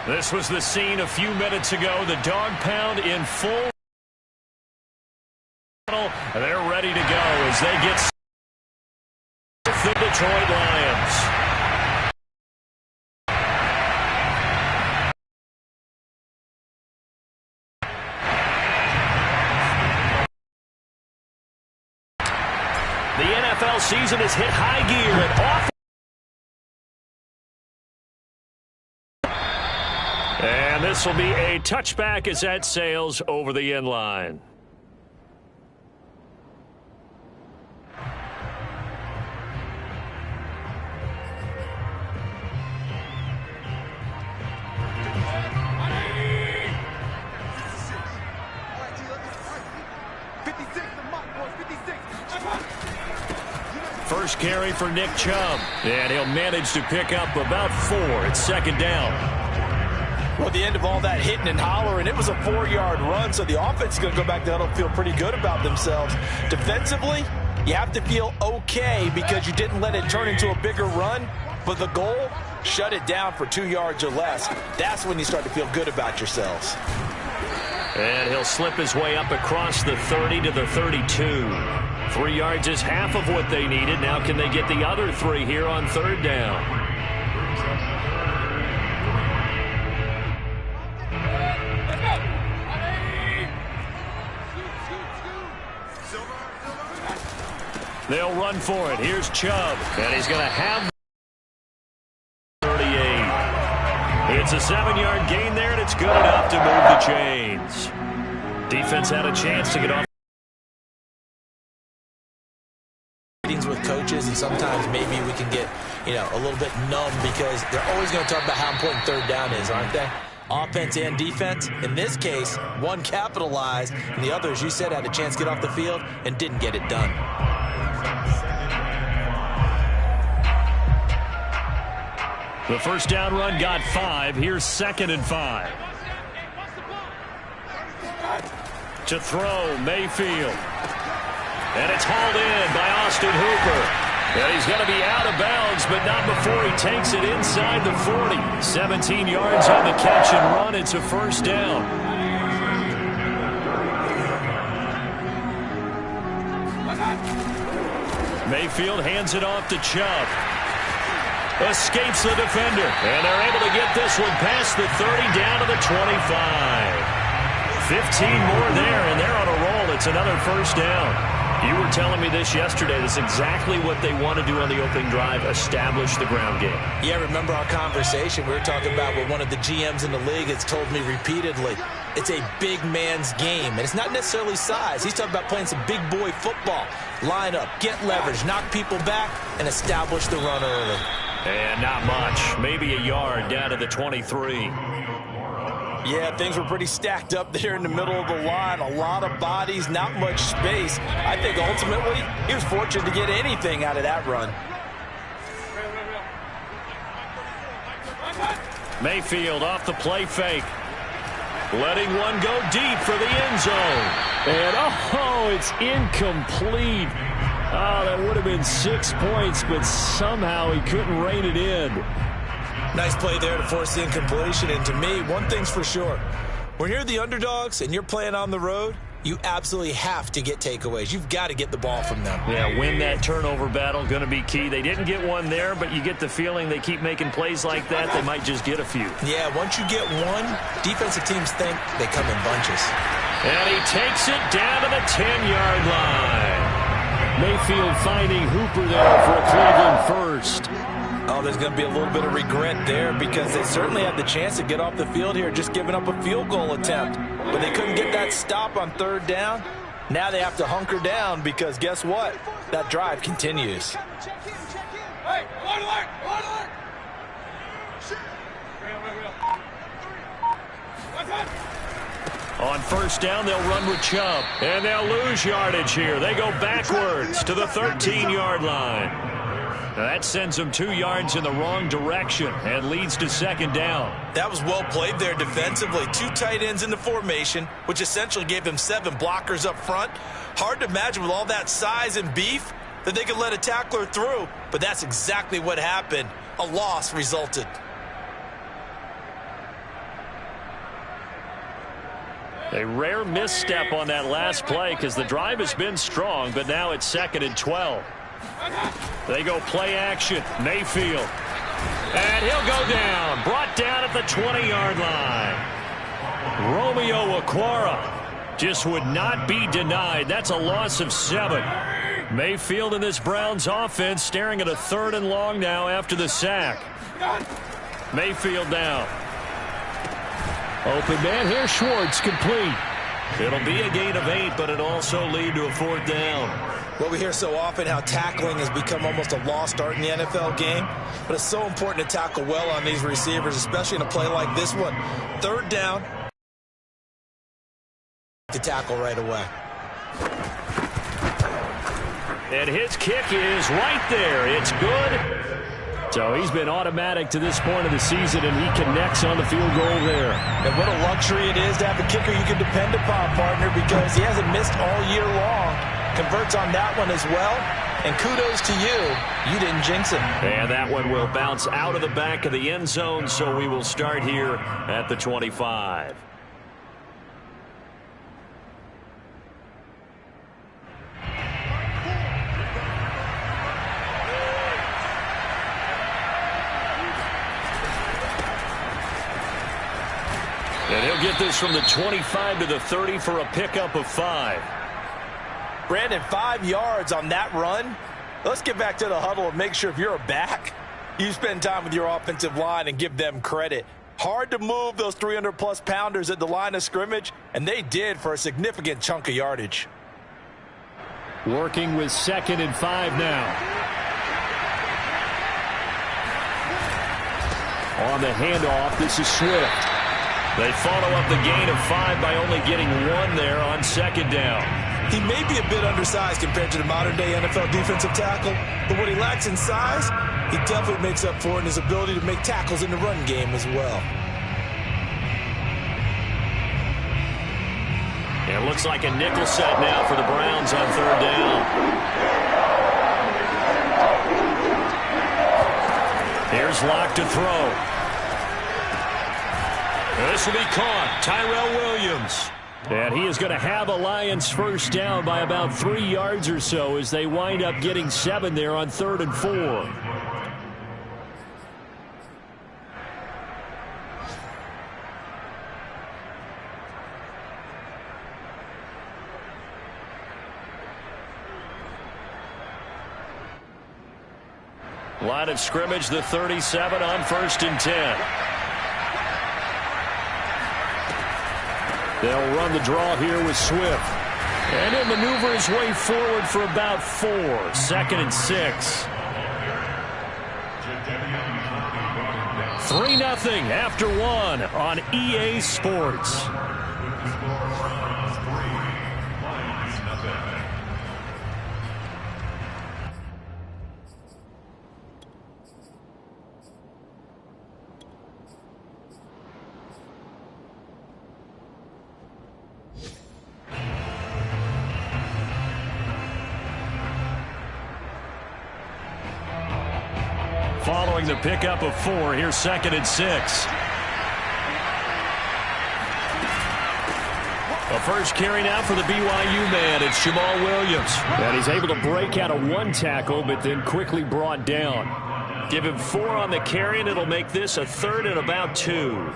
This was the scene a few minutes ago. The dog pound in full. They're ready to go as they get the Detroit Lions. The NFL season has hit high gear and off. And this will be a touchback as that sails over the end line. First carry for Nick Chubb, and he'll manage to pick up about 4 at second down. Well, at the end of all that hitting and hollering, it was a 4-yard run, so the offense is going to go back down and feel pretty good about themselves. Defensively, you have to feel okay because you didn't let it turn into a bigger run, but the goal, shut it down for 2 yards or less. That's when you start to feel good about yourselves. And he'll slip his way up across the 30 to the 32. 3 yards is half of what they needed. Now can they get the other 3 here on third down? They'll run for it. Here's Chubb, and he's going to have 38. It's a 7-yard gain there, and it's good enough to move the chains. Defense had a chance to get off. With coaches, and sometimes maybe we can get, a little bit numb because they're always going to talk about how important third down is, aren't they? Offense and defense. In this case, one capitalized, and the other, as you said, had a chance to get off the field and didn't get it done. The first down run got 5. Here's 2nd and 5. To throw, Mayfield. And it's hauled in by Austin Hooper. And he's going to be out of bounds, but not before he takes it inside the 40. 17 yards on the catch and run. It's a first down. Mayfield hands it off to Chubb. Escapes the defender. And they're able to get this one past the 30 down to the 25. 15 more there, and they're on a roll. It's another first down. You were telling me this yesterday. That's exactly what they want to do on the opening drive, establish the ground game. Yeah, remember our conversation. We were talking about what one of the GMs in the league has told me repeatedly. It's a big man's game, and it's not necessarily size. He's talking about playing some big boy football. Line up, get leverage, knock people back, and establish the run early. And not much. Maybe a yard down to the 23. Yeah, things were pretty stacked up there in the middle of the line. A lot of bodies, not much space. I think ultimately he was fortunate to get anything out of that run. Mayfield off the play fake. Letting one go deep for the end zone. And, it's incomplete. That would have been 6 points, but somehow he couldn't rein it in. Nice play there to force the incompletion. And to me, one thing's for sure. When you're the underdogs and you're playing on the road, you absolutely have to get takeaways. You've got to get the ball from them. Yeah, win that turnover battle, going to be key. They didn't get one there, but you get the feeling they keep making plays like that, they might just get a few. Yeah, once you get one, defensive teams think they come in bunches. And he takes it down to the 10-yard line. Mayfield finding Hooper there for a Cleveland first. Oh, there's going to be a little bit of regret there because they certainly had the chance to get off the field here, just giving up a field goal attempt. But they couldn't get that stop on third down. Now they have to hunker down because guess what? That drive continues. Hey, alert! On first down, they'll run with Chubb. And they'll lose yardage here. They go backwards to the 13-yard line. Now that sends them 2 yards in the wrong direction and leads to second down. That was well played there defensively. 2 tight ends in the formation, which essentially gave them 7 blockers up front. Hard to imagine with all that size and beef that they could let a tackler through, but that's exactly what happened. A loss resulted. A rare misstep on that last play because the drive has been strong, but now it's 2nd and 12. They go play action. Mayfield. And he'll go down. Brought down at the 20-yard line. Romeo Okwara just would not be denied. That's a loss of 7. Mayfield and this Browns offense staring at a 3rd and long now after the sack. Mayfield down. Open man here. Schwartz complete. It'll be a gain of 8, but it also lead to a 4th down. Well, we hear so often how tackling has become almost a lost art in the NFL game, but it's so important to tackle well on these receivers, especially in a play like this one. 3rd down to tackle right away. And his kick is right there. It's good. So he's been automatic to this point of the season, and he connects on the field goal there. And what a luxury it is to have a kicker you can depend upon, partner, because he hasn't missed all year long. Converts on that one as well. And kudos to you. You didn't jinx it. And that one will bounce out of the back of the end zone, so we will start here at the 25. And he'll get this from the 25 to the 30 for a pickup of 5. Brandon, 5 yards on that run. Let's get back to the huddle and make sure if you're a back, you spend time with your offensive line and give them credit. Hard to move those 300-plus pounders at the line of scrimmage, and they did for a significant chunk of yardage. Working with 2nd and 5 now. On the handoff, this is Swift. They follow up the gain of 5 by only getting 1 there on 2nd down. He may be a bit undersized compared to the modern-day NFL defensive tackle, but what he lacks in size, he definitely makes up for it in his ability to make tackles in the run game as well. It looks like a nickel set now for the Browns on 3rd down. Here's Locke to throw. This will be caught. Tyrell Williams. And he is going to have a Lions 1st down by about 3 yards or so as they wind up getting 7 there on 3rd and 4. Line of scrimmage, the 37 on 1st and 10. They'll run the draw here with Swift. And he'll maneuver his way forward for about 4. 2nd and 6. 3-0 after 1 on EA Sports. Following the pickup of 4, here's 2nd and 6. A first carry now for the BYU man. It's Jamal Williams. And he's able to break out of 1 tackle, but then quickly brought down. Give him 4 on the carry, and it'll make this a 3rd and about 2.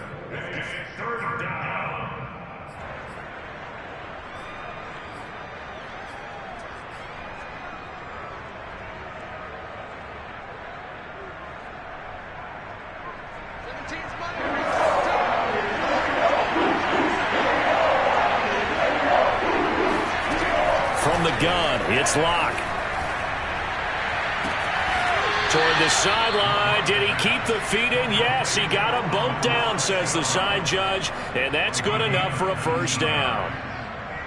From the gun, it's Locke. Toward the sideline. Did he keep the feet in? Yes, he got him bumped down, says the side judge, and that's good enough for a 1st down.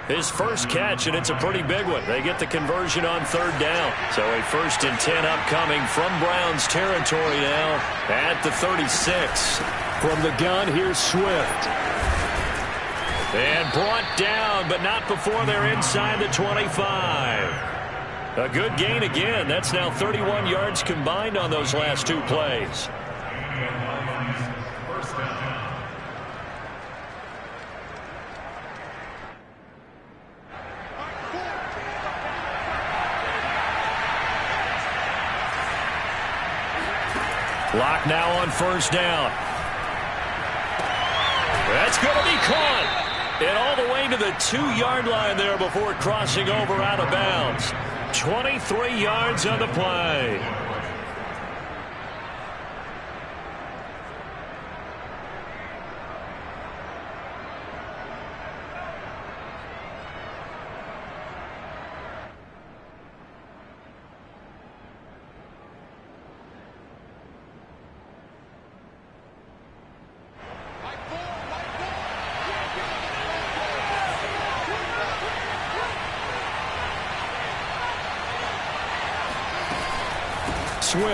His first catch, and it's a pretty big one. They get the conversion on 3rd down. So a 1st and 10 upcoming from Browns territory now at the 36. From the gun, here's Swift. And brought down, but not before they're inside the 25. A good gain again. That's now 31 yards combined on those last 2 plays. Clock now on first down. That's going to be caught. And all the way to the 2-yard line there before crossing over out of bounds. 23 yards on the play. Swift.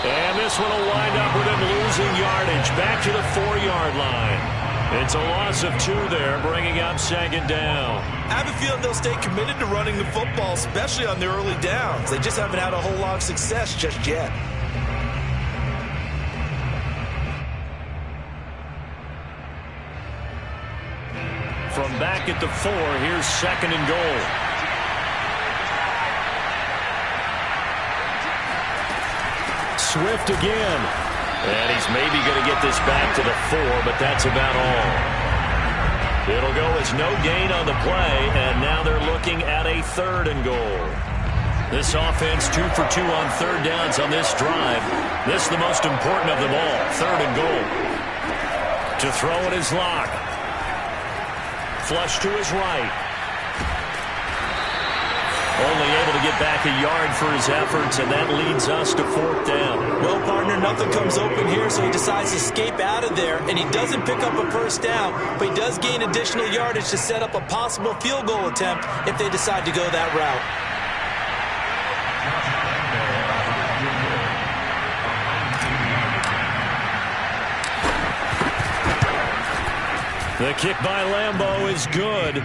And this one will wind up with him losing yardage back to the 4-yard line. It's a loss of 2 there, bringing up second down. I have a feeling they'll stay committed to running the football, especially on the early downs. They just haven't had a whole lot of success just yet. From back at the 4, here's second and goal. Swift again. And he's maybe going to get this back to the 4, but that's about all. It'll go as no gain on the play, and now they're looking at a 3rd and goal. This offense 2 for 2 on 3rd downs on this drive. This is the most important of them all, 3rd and goal. To throw it is Locke. Flush to his right. Only able to get back a yard for his efforts, and that leads us to 4th down. Well, partner, nothing comes open here, so he decides to escape out of there, and he doesn't pick up a first down, but he does gain additional yardage to set up a possible field goal attempt if they decide to go that route. The kick by Lambeau is good.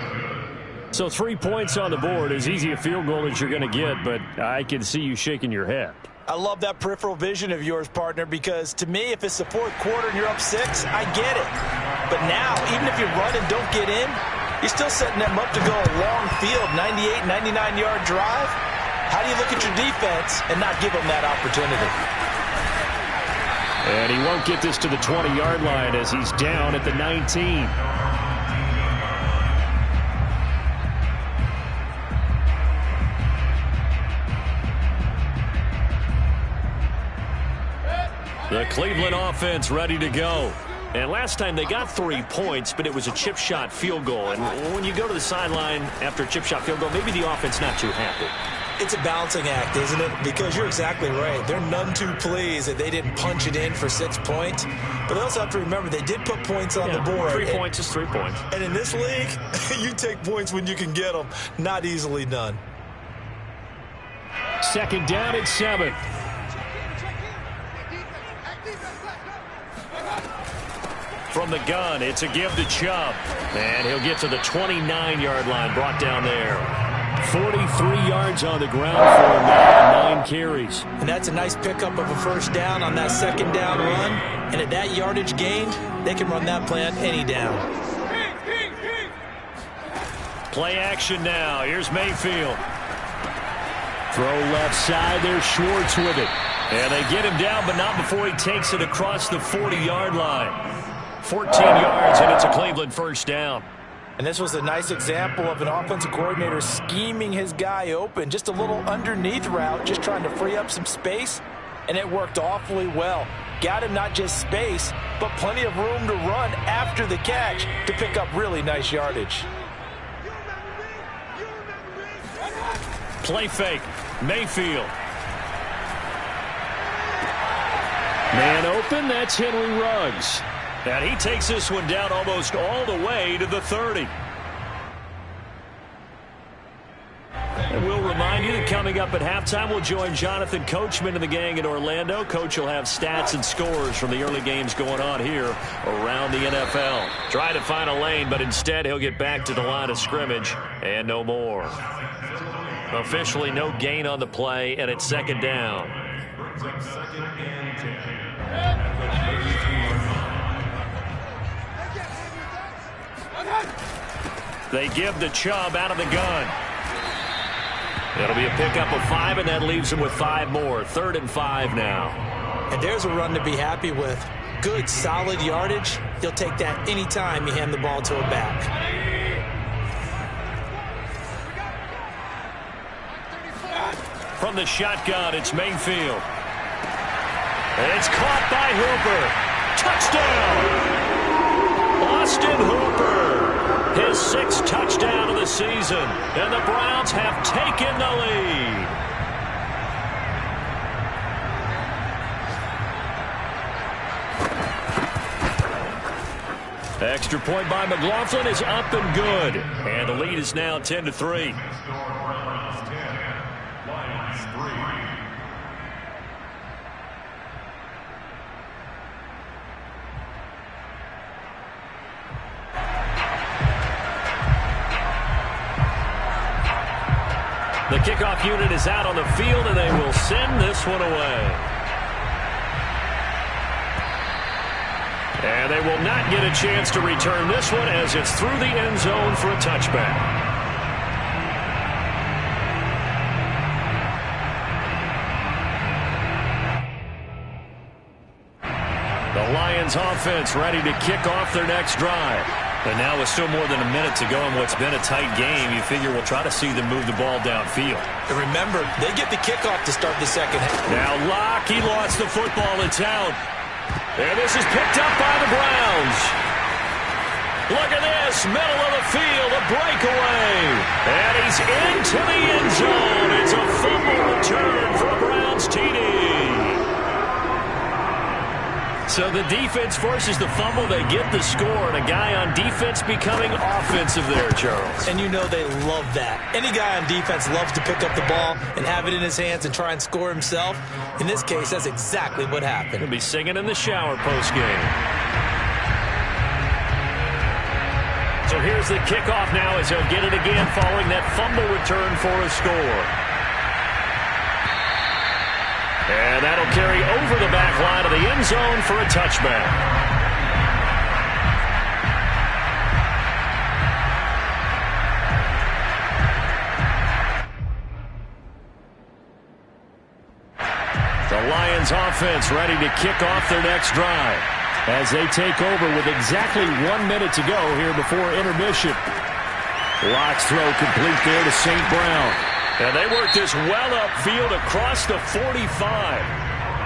So 3 points on the board, as easy a field goal as you're going to get, but I can see you shaking your head. I love that peripheral vision of yours, partner, because to me, if it's the 4th quarter and you're up 6, I get it. But now, even if you run and don't get in, you're still setting them up to go a long field, 98, 99-yard drive. How do you look at your defense and not give them that opportunity? And he won't get this to the 20-yard line as he's down at the 19. The Cleveland offense ready to go. And last time they got 3 points, but it was a chip shot field goal. And when you go to the sideline after a chip shot field goal, maybe the offense not too happy. It's a balancing act, isn't it? Because you're exactly right. They're none too pleased that they didn't punch it in for 6 points. But they also have to remember they did put points on the board. 3 points is 3 points. And in this league, you take points when you can get them. Not easily done. Second down at 7. From the gun, it's a give to Chubb. And he'll get to the 29-yard line, brought down there. 43 yards on the ground for him now, 9 carries. And that's a nice pickup of a first down on that second down run. And at that yardage gained, they can run that play on any down. Play action now. Here's Mayfield. Throw left side. There's Schwartz with it. And they get him down, but not before he takes it across the 40-yard line. 14 yards, and it's a Cleveland first down. And this was a nice example of an offensive coordinator scheming his guy open. Just a little underneath route, just trying to free up some space, and it worked awfully well. Got him not just space, but plenty of room to run after the catch to pick up really nice yardage. Play fake. Mayfield. Man open, that's Henry Ruggs. And he takes this one down almost all the way to the 30. And we'll remind you that coming up at halftime, we'll join Jonathan Coachman and the gang in Orlando. Coach will have stats and scores from the early games going on here around the NFL. Try to find a lane, but instead he'll get back to the line of scrimmage and no more. Officially no gain on the play, and it's second down. They give the Chubb out of the gun. It'll be a pickup of 5, and that leaves them with 5 more. 3rd and 5 now. And there's a run to be happy with. Good, solid yardage. He'll take that anytime you hand the ball to a back. From the shotgun, it's Mayfield. It's caught by Hooper. Touchdown! Austin Hooper. His 6th touchdown of the season. And the Browns have taken the lead. Extra point by McLaughlin is up and good. And the lead is now 10-3. The kickoff unit is out on the field, and they will send this one away. And they will not get a chance to return this one as it's through the end zone for a touchback. The Lions offense ready to kick off their next drive. But now with still more than a minute to go in what's been a tight game, you figure we'll try to see them move the ball downfield. And remember, they get the kickoff to start the second half. Now Locke, he lost the football. It's out. And this is picked up by the Browns. Look at this, middle of the field, a breakaway. And he's into the end zone. It's a fumble return for a Browns TD. So the defense forces the fumble. They get the score, and a guy on defense becoming offensive there, Charles. And you know they love that. Any guy on defense loves to pick up the ball and have it in his hands and try and score himself. In this case, that's exactly what happened. He'll be singing in the shower postgame. So here's the kickoff now as he'll get it again following that fumble return for a score. And that'll carry over the back line of the end zone for a touchback. The Lions offense ready to kick off their next drive as they take over with exactly 1 minute to go here before intermission. Locke's throw complete there to St. Brown. And they work this well upfield across the 45.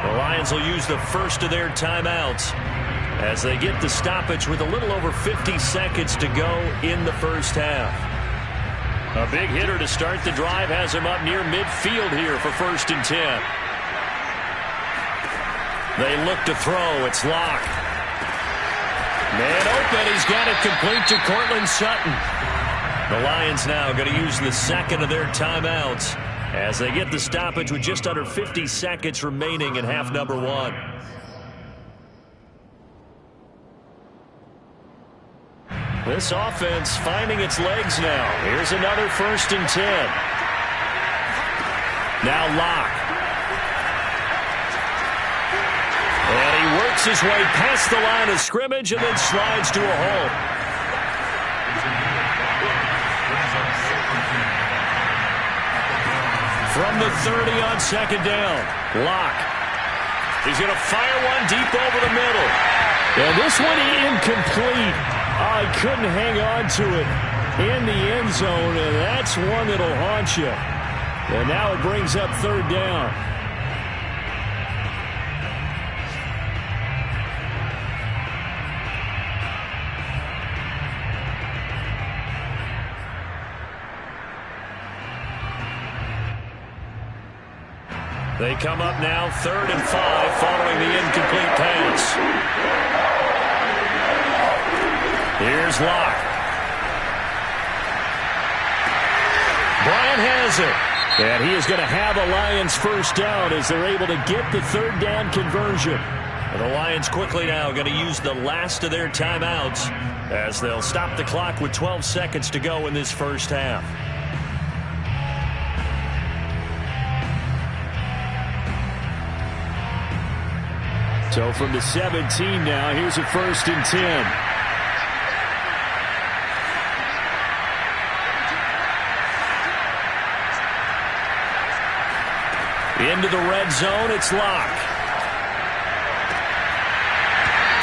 The Lions will use the first of their timeouts as they get the stoppage with a little over 50 seconds to go in the first half. A big hitter to start the drive has him up near midfield here for 1st and 10. They look to throw. It's Locke. Man open. He's got it complete to Courtland Sutton. The Lions now going to use the second of their timeouts as they get the stoppage with just under 50 seconds remaining in half number 1. This offense finding its legs now. Here's another 1st and 10. Now Locke. And he works his way past the line of scrimmage and then slides to a halt. From the 30 on 2nd down, Locke. He's going to fire one deep over the middle. And this one incomplete. Oh, he couldn't hang on to it in the end zone, and that's one that'll haunt you. And now it brings up 3rd down. They come up now 3rd and 5 following the incomplete pass. Here's Locke. Bryant has it. And he is going to have a Lions first down as they're able to get the 3rd down conversion. And the Lions quickly now going to use the last of their timeouts as they'll stop the clock with 12 seconds to go in this first half. So from the 17 now, here's a 1st and 10. Into the red zone, it's Locke.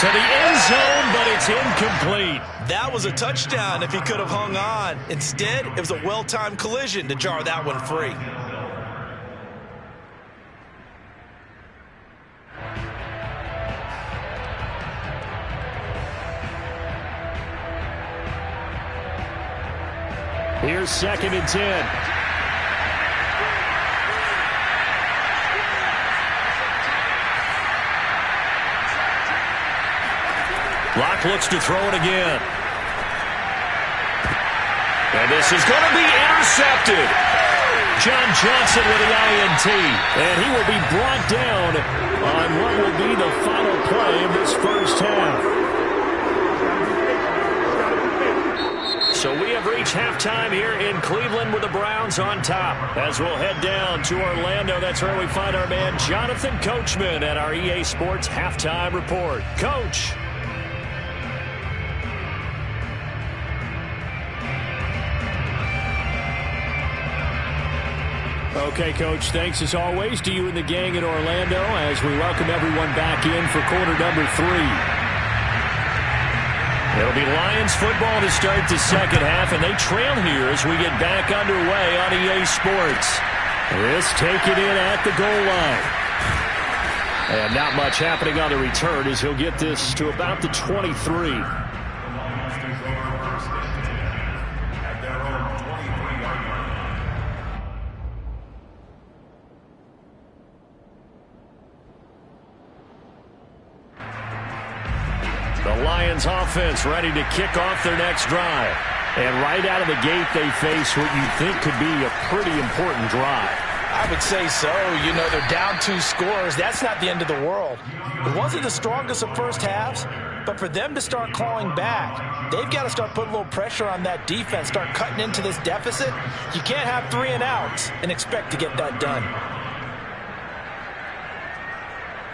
To the end zone, but it's incomplete. That was a touchdown if he could have hung on. Instead, it was a well-timed collision to jar that one free. Here's 2nd and 10. Locke looks to throw it again. And this is going to be intercepted. John Johnson with the INT. And he will be brought down on what will be the final play of this first half. So we have reached halftime here in Cleveland with the Browns on top. As we'll head down to Orlando, that's where we find our man Jonathan Coachman at our EA Sports Halftime Report. Coach. Okay, Coach, thanks as always to you and the gang in Orlando as we welcome everyone back in for quarter number 3. It'll be Lions football to start the second half, and they trail here as we get back underway on EA Sports. This taken in at the goal line. And not much happening on the return as he'll get this to about the 23. The Lions offense ready to kick off their next drive. And right out of the gate, they face what you think could be a pretty important drive. I would say so. You know, they're down 2 scores. That's not the end of the world. It wasn't the strongest of first halves, but for them to start clawing back, they've got to start putting a little pressure on that defense, start cutting into this deficit. You can't have 3 and outs and expect to get that done.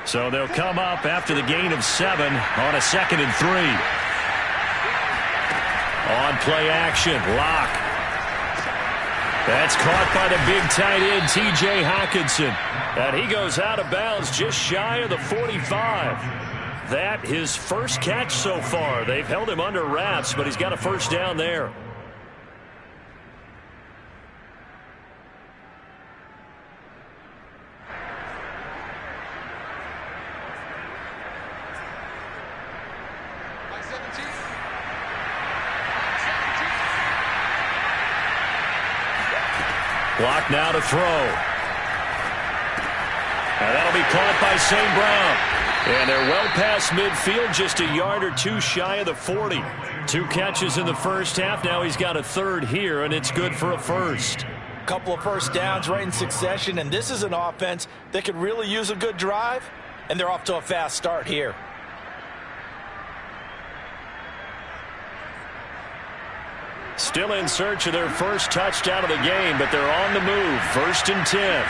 So they'll come up after the gain of 7 on a 2nd and 3. On play action, Locke. That's caught by the big tight end, T.J. Hockenson. And he goes out of bounds just shy of the 45. That his first catch so far. They've held him under wraps, but he's got a first down there. Block now to throw. And that'll be caught by St. Brown. And they're well past midfield, just a yard or 2 shy of the 40. 2 catches in the first half. Now he's got a 3rd here, and it's good for a first. Couple of first downs right in succession, and this is an offense that could really use a good drive, and they're off to a fast start here. Still in search of their first touchdown of the game, but they're on the move. 1st and 10.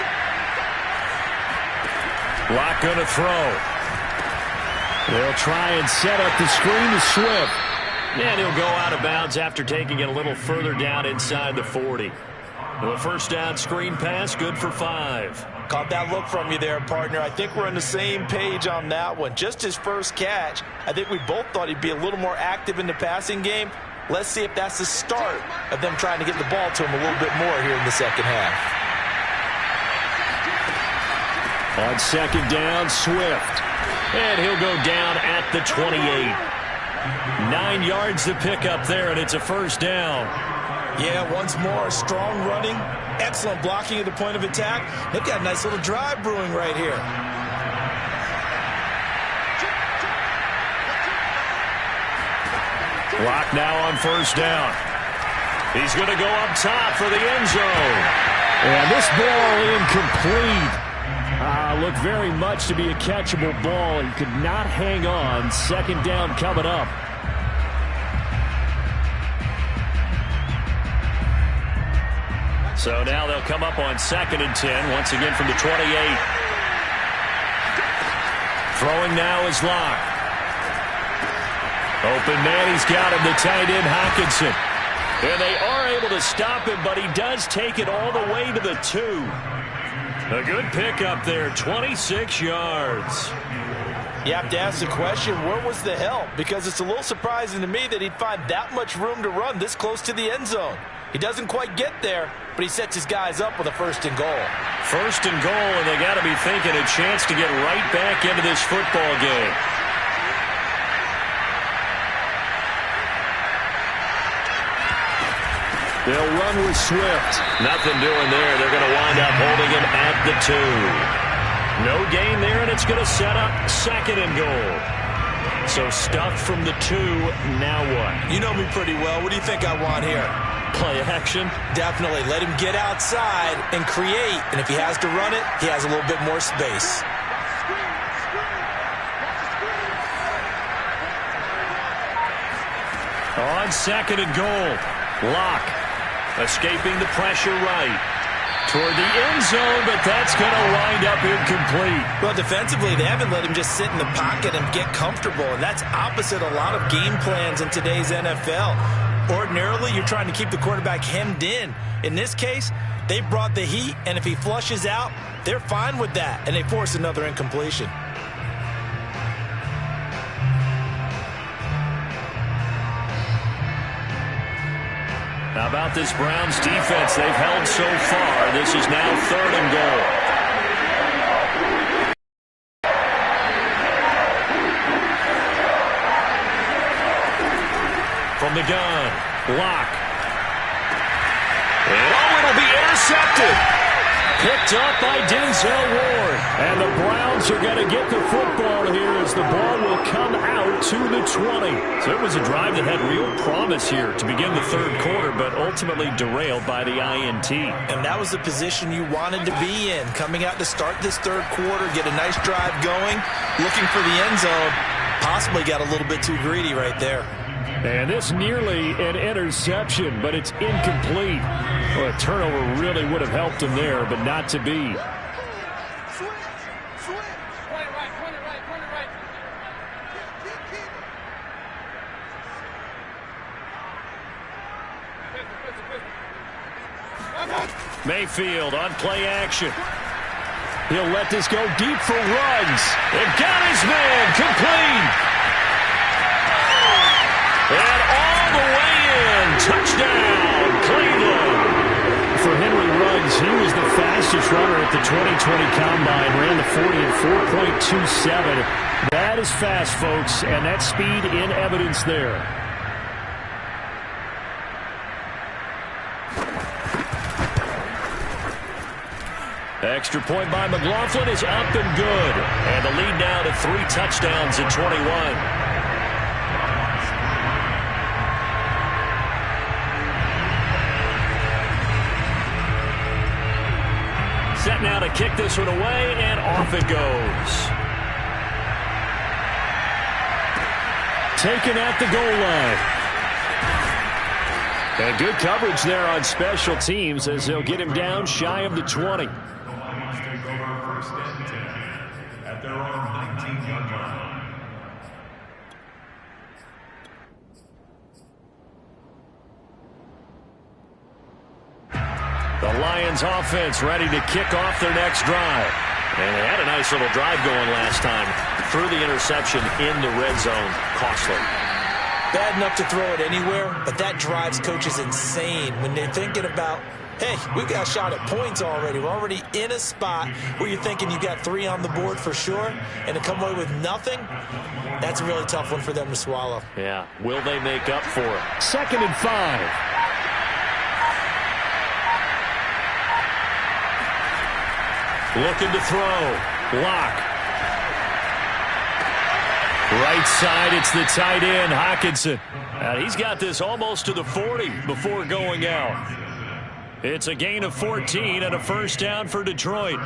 Locke going to throw. They'll try and set up the screen to Swift. And he'll go out of bounds after taking it a little further down inside the 40. The first down screen pass, good for 5. Caught that look from you there, partner. I think we're on the same page on that one. Just his first catch. I think we both thought he'd be a little more active in the passing game. Let's see if that's the start of them trying to get the ball to him a little bit more here in the second half. On 2nd down, Swift. And he'll go down at the 28. 9 yards to pick up there, and it's a first down. Yeah, once more, strong running, excellent blocking at the point of attack. They've got a nice little drive brewing right here. Locke now on first down. He's going to go up top for the end zone. And this ball incomplete. Looked very much to be a catchable ball. He could not hang on. 2nd down coming up. So now they'll come up on 2nd and 10. Once again from the 28. Throwing now is Locke. Open man, he's got him, the tight end, Hockenson. And they are able to stop him, but he does take it all the way to the 2. A good pickup there, 26 yards. You have to ask the question, where was the help? Because it's a little surprising to me that he'd find that much room to run this close to the end zone. He doesn't quite get there, but he sets his guys up with a 1st and goal. 1st and goal, and they got to be thinking a chance to get right back into this football game. They'll run with Swift. Nothing doing there. They're going to wind up holding him at the 2. No gain there, and it's going to set up 2nd and goal. So stuffed from the 2, now what? You know me pretty well. What do you think I want here? Play action? Definitely. Let him get outside and create. And if he has to run it, he has a little bit more space. On 2nd and goal, Locke escaping the pressure right toward the end zone, but that's going to wind up incomplete. Well, defensively, they haven't let him just sit in the pocket and get comfortable, and that's opposite a lot of game plans in today's NFL. Ordinarily, you're trying to keep the quarterback hemmed in. In this case, they brought the heat, and if he flushes out, they're fine with that, and they force another incompletion. How about this Browns defense they've held so far? This is now 3rd and goal. From the gun, Locke. And it'll be intercepted. Picked up by Denzel Ward. And the Browns are going to get the football here as the ball will come out to the 20. So it was a drive that had real promise here to begin the 3rd quarter, but ultimately derailed by the INT. And that was the position you wanted to be in. Coming out to start this 3rd quarter, get a nice drive going, looking for the end zone. Possibly got a little bit too greedy right there. And this nearly an interception, but it's incomplete. Well, a turnover really would have helped him there, but not to be. Mayfield on play action. He'll let this go deep for Ruggs. And got his man complete. And all the way in. Touchdown, Cleveland. For Henry Ruggs, he was the fastest runner at the 2020 Combine. Ran the 40 in 4.27. That is fast, folks, and that speed in evidence there. Extra point by McLaughlin is up and good. And the lead now to 3 touchdowns at 21. Set now to kick this one away, and off it goes. Taken at the goal line. And good coverage there on special teams as they'll get him down shy of the 20. At their own 19-yard line. The Lions offense ready to kick off their next drive. And they had a nice little drive going last time. Threw the interception in the red zone. Costly. Bad enough to throw it anywhere, but that drives coaches insane when they're thinking about, hey, we've got a shot at points already. We're already in a spot where you're thinking you got 3 on the board for sure, and to come away with nothing, that's a really tough one for them to swallow. Yeah. Will they make up for it? 2nd and 5. Looking to throw. Locke. Right side, it's the tight end, Hockenson. And he's got this almost to the 40 before going out. It's a gain of 14 and a first down for Detroit.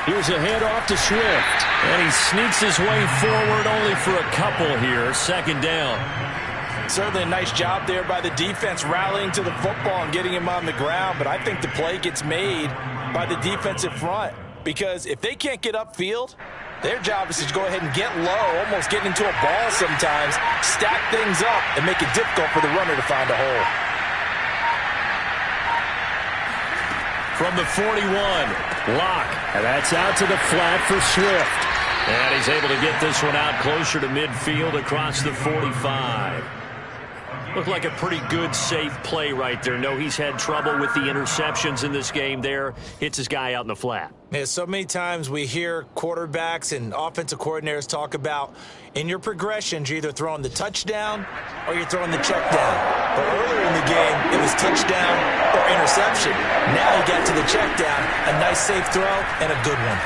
Here's a handoff to Swift. And he sneaks his way forward only for a couple here. 2nd down. Certainly a nice job there by the defense rallying to the football and getting him on the ground. But I think the play gets made by the defensive front. Because if they can't get upfield, Their job is to go ahead and get low, almost getting into a ball sometimes, stack things up, and make it difficult for the runner to find a hole. From the 41, Locke. And that's out to the flat for Swift. And he's able to get this one out closer to midfield across the 45. Looked like a pretty good, safe play right there. No, he's had trouble with the interceptions in this game there. Hits his guy out in the flat. Yeah, so many times we hear quarterbacks and offensive coordinators talk about in your progressions, you're either throwing the touchdown or you're throwing the check down. But earlier in the game, it was touchdown or interception. Now he got to the check down, a nice safe throw, and a good one.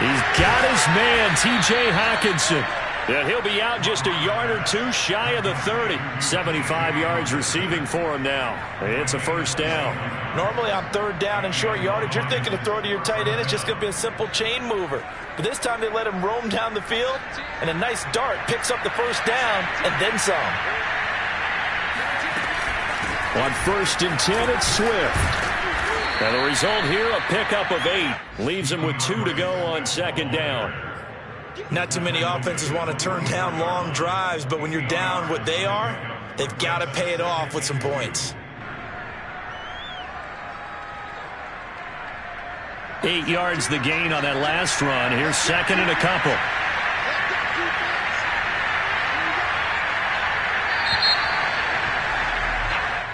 He's got his man, T.J. Hockenson. And he'll be out just a yard or two shy of the 30. 75 yards receiving for him now. It's a first down. Normally on third down and short yardage, you're thinking to throw to your tight end. It's just going to be a simple chain mover. But this time they let him roam down the field, and a nice dart picks up the first down and then some. On 1st and 10, it's Swift. And the result here, a pickup of 8. Leaves him with 2 to go on 2nd down. Not too many offenses want to turn down long drives, but when you're down what they are, they've got to pay it off with some points. 8 yards the gain on that last run. Here's 2nd and a couple.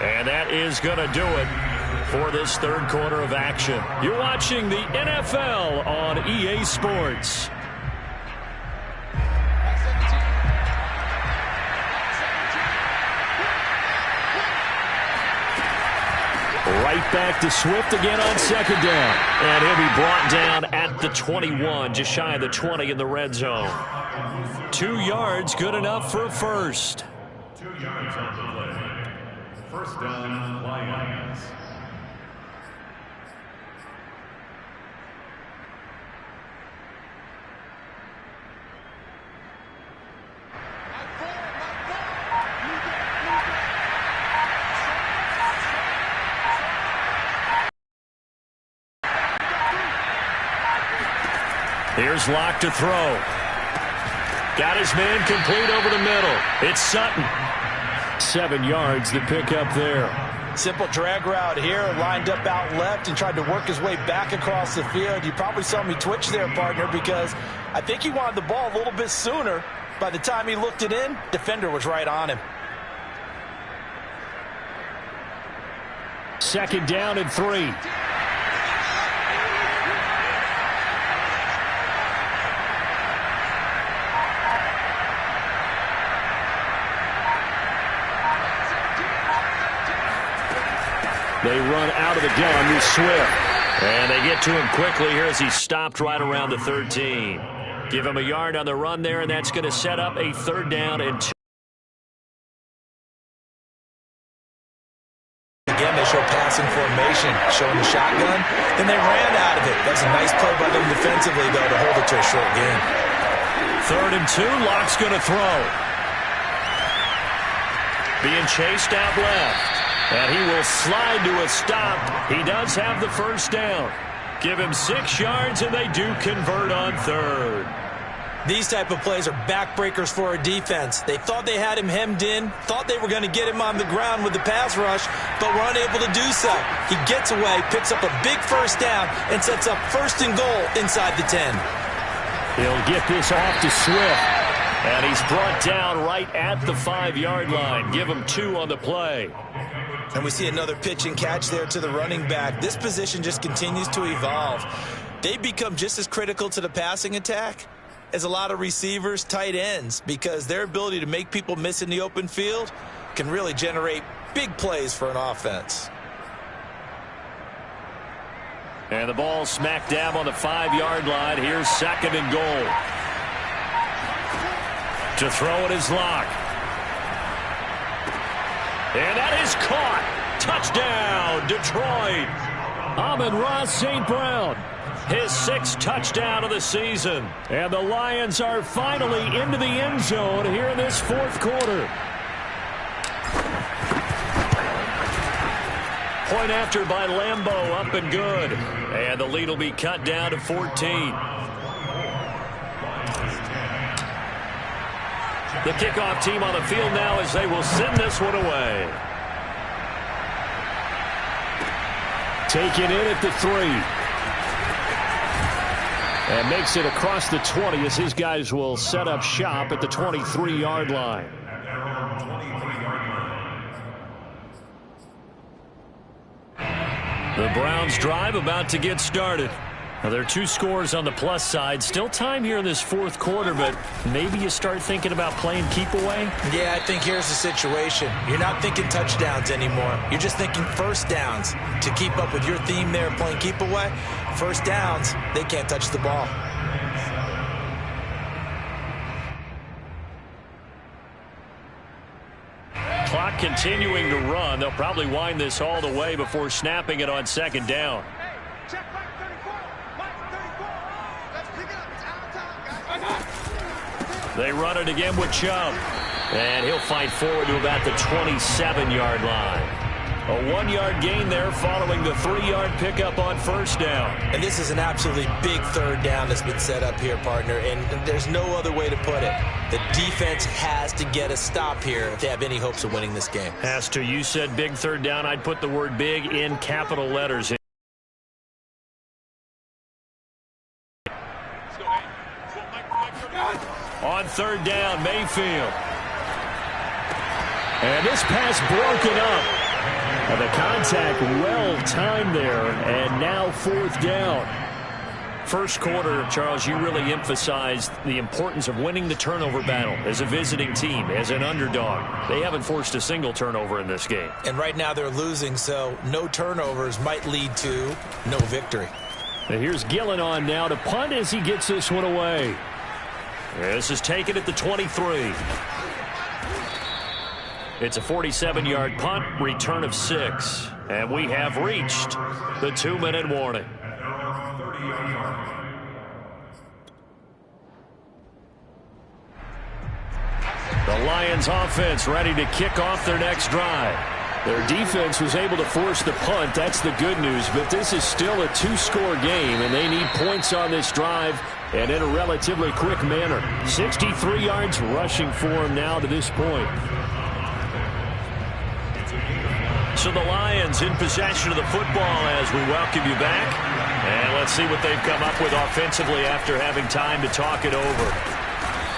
And that is going to do it for this third quarter of action. You're watching the NFL on EA Sports. Right back to Swift again on 2nd down. And he'll be brought down at the 21, just shy of the 20 in the red zone. 2 yards, good enough for a first. 2 yards on the play. First down, Lions. Here's Locke to throw. Got his man complete over the middle. It's Sutton. 7 yards the pick up there. Simple drag route here, lined up out left and tried to work his way back across the field. You probably saw me twitch there, partner, because I think he wanted the ball a little bit sooner. By the time he looked it in, defender was right on him. 2nd down and 3. They run out of the gun with Swift. And they get to him quickly here as he stopped right around the 13. Give him a yard on the run there, and that's going to set up a 3rd down and 2. Again, they show passing formation, showing the shotgun. Then they ran out of it. That's a nice play by them defensively, though, to hold it to a short game. 3rd and 2, Locke's going to throw. Being chased out left. And he will slide to a stop. He does have the first down. Give him 6 yards, and they do convert on 3rd. These type of plays are backbreakers for a defense. They thought they had him hemmed in, thought they were going to get him on the ground with the pass rush, but were unable to do so. He gets away, picks up a big first down, and sets up 1st and goal inside the 10. He'll get this off to Swift. And he's brought down right at the 5-yard line. Give him 2 on the play. And we see another pitch and catch there to the running back. This position just continues to evolve. They become just as critical to the passing attack as a lot of receivers, tight ends, because their ability to make people miss in the open field can really generate big plays for an offense. And the ball smack dab on the 5-yard line. Here's 2nd and goal. To throw it is Locke. And that is caught. Touchdown, Detroit. Amon-Ra St. Brown. His 6th touchdown of the season. And the Lions are finally into the end zone here in this 4th quarter. Point after by Lambeau, up and good. And the lead will be cut down to 14. The kickoff team on the field now as they will send this one away. Taken in at the 3. And makes it across the 20 as his guys will set up shop at the 23-yard line. The Browns drive about to get started. Now, there are 2 scores on the plus side. Still time here in this fourth quarter, but maybe you start thinking about playing keep away? Yeah, I think here's the situation. You're not thinking touchdowns anymore. You're just thinking first downs. To keep up with your theme there, playing keep away, first downs, they can't touch the ball. Clock continuing to run. They'll probably wind this all the way before snapping it on second down. Check back 34. Mike 34. Let's pick it up. It's out of time, guys. They run it again with Chubb. And he'll fight forward to about the 27-yard line. A 1-yard gain there following the 3-yard pickup on first down. And this is an absolutely big third down that's been set up here, partner, and there's no other way to put it. The defense has to get a stop here if they have any hopes of winning this game. Has to. You said big third down. I'd put the word big in capital letters. On third down, Mayfield. And this pass broken up. And the contact well timed there, and now fourth down. First quarter, Charles, you really emphasized the importance of winning the turnover battle as a visiting team, as an underdog. They haven't forced a single turnover in this game. And right now they're losing, so no turnovers might lead to no victory. And here's Gillen on now to punt as he gets this one away. This is taken at the 23. It's a 47-yard punt, return of 6. And we have reached the 2-minute warning. The Lions offense ready to kick off their next drive. Their defense was able to force the punt. That's the good news. But this is still a 2-score game, and they need points on this drive and in a relatively quick manner. 63 yards rushing for them now to this point. So the Lions in possession of the football as we welcome you back. And let's see what they've come up with offensively after having time to talk it over.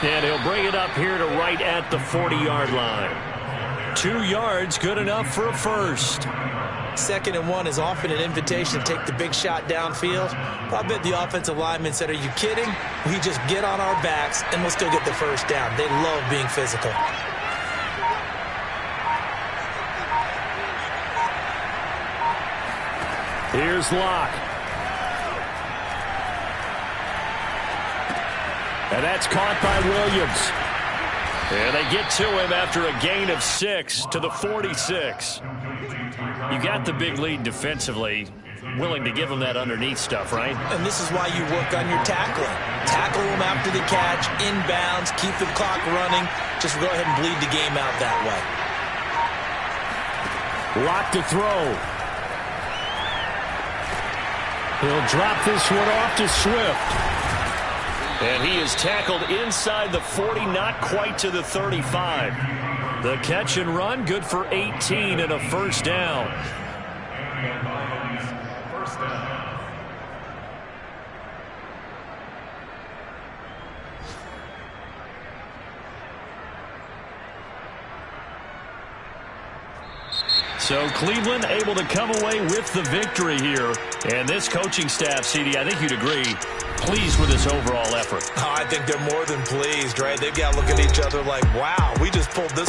And he'll bring it up here to right at the 40-yard line. 2 yards, good enough for a first. 2nd and 1 is often an invitation to take the big shot downfield. I bet the offensive lineman said, are you kidding? We just get on our backs and we'll still get the first down. They love being physical. Here's Locke. And that's caught by Williams. And they get to him after a gain of 6 to the 46. You got the big lead defensively. Willing to give him that underneath stuff, right? And this is why you work on your tackling. Tackle him after the catch, inbounds, keep the clock running. Just go ahead and bleed the game out that way. Locke to throw. He'll drop this one off to Swift. And he is tackled inside the 40, not quite to the 35. The catch and run, good for 18 and a first down. So Cleveland able to come away with the victory here. And this coaching staff, CD, I think you'd agree, pleased with this overall effort. Oh, I think they're more than pleased, right? They've got to look at each other like, wow, we just pulled this